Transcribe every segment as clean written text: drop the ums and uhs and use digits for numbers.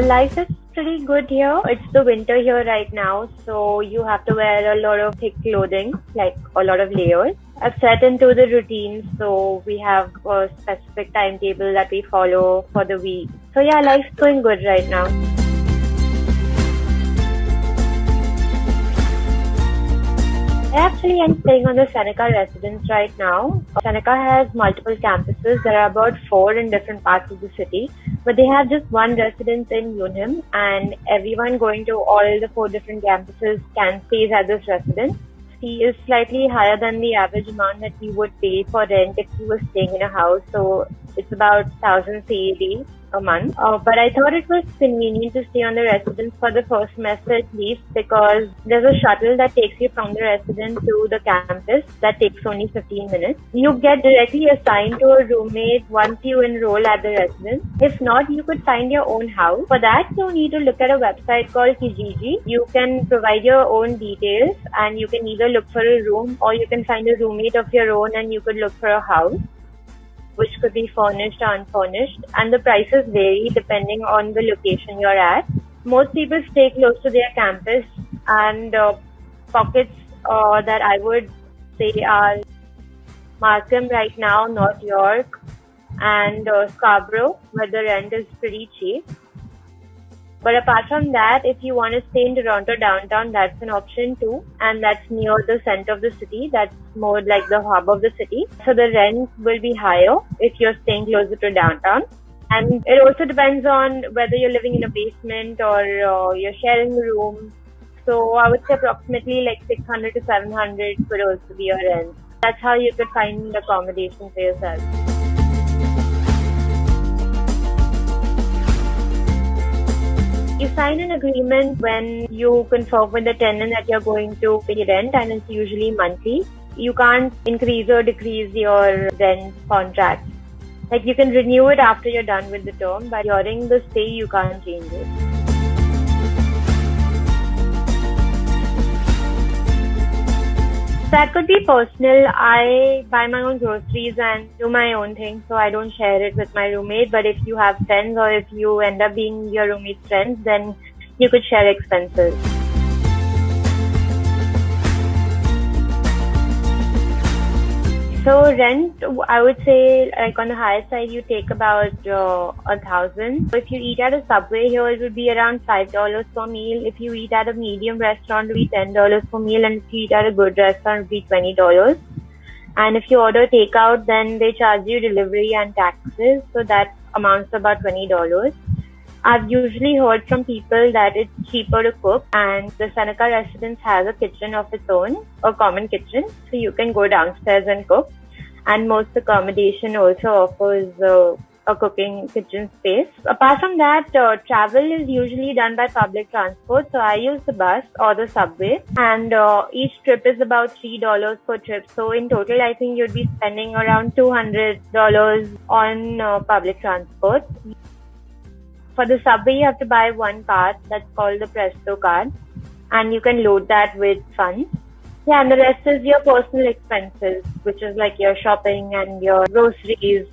Life is pretty good here. It's the winter here right now, so you have to wear a lot of thick clothing, like a lot of layers. I've set into the routine, so we have a specific timetable that we follow for the week. So yeah, life's going good right now. Actually, I'm staying on the Seneca residence right now. Seneca has multiple campuses. There are about 4 in different parts of the city, but they have just one residence in Unham, and everyone going to all the 4 different campuses can stay at this residence. Fee is slightly higher than the average amount that we would pay for rent if we were staying in a house. So it's about 1,000 CAD a month. But I thought it was convenient to stay on the residence for the first semester at least, because there's a shuttle that takes you from the residence to the campus that takes only 15 minutes. You get directly assigned to a roommate once you enroll at the residence. If not, you could find your own house. For that, you need to look at a website called Kijiji. You can provide your own details and you can either look for a room or you can find a roommate of your own and you could look for a house, which could be furnished or unfurnished, and the prices vary depending on the location you're at. Most people stay close to their campus, and pockets that I would say are Markham right now, North York, and Scarborough, where the rent is pretty cheap. But apart from that, if you want to stay in Toronto downtown, that's an option too. And that's near the center of the city. That's more like the hub of the city. So the rent will be higher if you're staying closer to downtown. And it also depends on whether you're living in a basement or you're sharing a room. So I would say approximately like 600 to 700 could also be your rent. That's how you could find accommodation for yourself. You sign an agreement when you confirm with the tenant that you're going to pay rent, and it's usually monthly. You can't increase or decrease your rent contract. Like, you can renew it after you're done with the term, but during the stay you can't change it. That could be personal. I buy my own groceries and do my own thing, so I don't share it with my roommate. But if you have friends or if you end up being your roommate's friends, then you could share expenses. So rent, I would say, like on the higher side, you take about 1,000. If you eat at a Subway here, it would be around $5 per meal. If you eat at a medium restaurant, it would be $10 per meal. And if you eat at a good restaurant, it would be $20. And if you order takeout, then they charge you delivery and taxes. So that amounts to about $20. I've usually heard from people that it's cheaper to cook, and the Seneca residence has a kitchen of its own, a common kitchen, so you can go downstairs and cook. And most accommodation also offers a cooking kitchen space. Apart from that, travel is usually done by public transport, so I use the bus or the subway, and each trip is about $3 per trip. So in total, I think you'd be spending around $200 on public transport. For the subway, you have to buy one card that's called the Presto card, and you can load that with funds. Yeah, and the rest is your personal expenses, which is like your shopping and your groceries.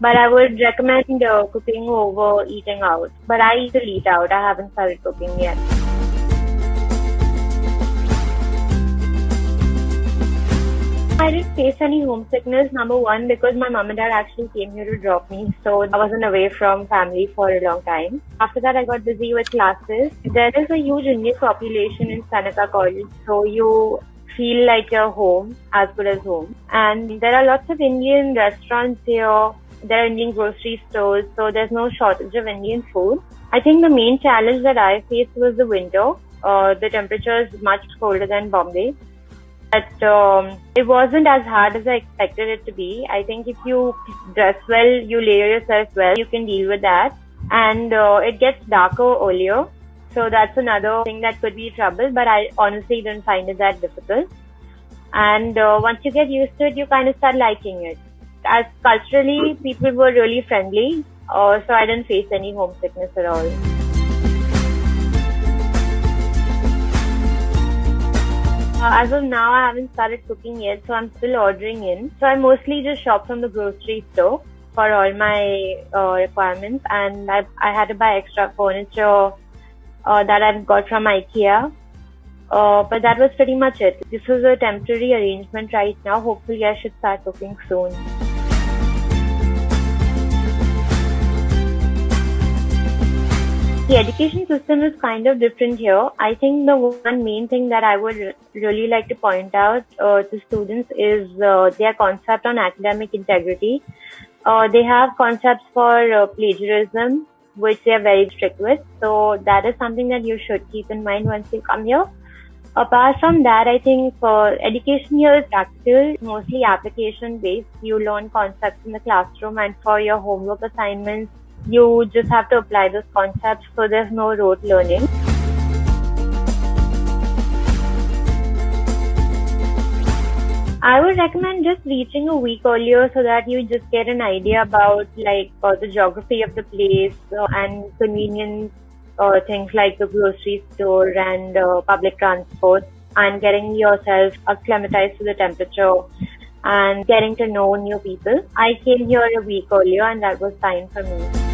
But I would recommend cooking over eating out. But I usually eat out. I haven't started cooking yet. I didn't face any homesickness, number one, because my mom and dad actually came here to drop me, so I wasn't away from family for a long time. After that, I got busy with classes. There is a huge Indian population in Seneca College, so you feel like you're home, as good as home. And there are lots of Indian restaurants here. There are Indian grocery stores, so there's no shortage of Indian food. I think the main challenge that I faced was the winter. The temperature is much colder than Bombay. But it wasn't as hard as I expected it to be. I think if you dress well, you layer yourself well, you can deal with that. And it gets darker earlier. So that's another thing that could be trouble. But I honestly didn't find it that difficult. And once you get used to it, you kind of start liking it. As culturally, people were really friendly. So I didn't face any homesickness at all. As of now, I haven't started cooking yet, so I'm still ordering in. So I mostly just shop from the grocery store. for all my requirements, and I had to buy extra furniture that I've got from IKEA. But that was pretty much it. This is a temporary arrangement right now. Hopefully, I should start looking soon. The education system is kind of different here. I think the one main thing that I would really like to point out to students is their concept on academic integrity. They have concepts for plagiarism, which they are very strict with. So that is something that you should keep in mind once you come here. Apart from that, I think education here is practical, mostly application based. You learn concepts in the classroom, and for your homework assignments, you just have to apply those concepts, so there's no rote learning. I would recommend just reaching a week earlier so that you just get an idea about the geography of the place and convenience, things like the grocery store and public transport, and getting yourself acclimatized to the temperature and getting to know new people. I came here a week earlier and that was fine for me.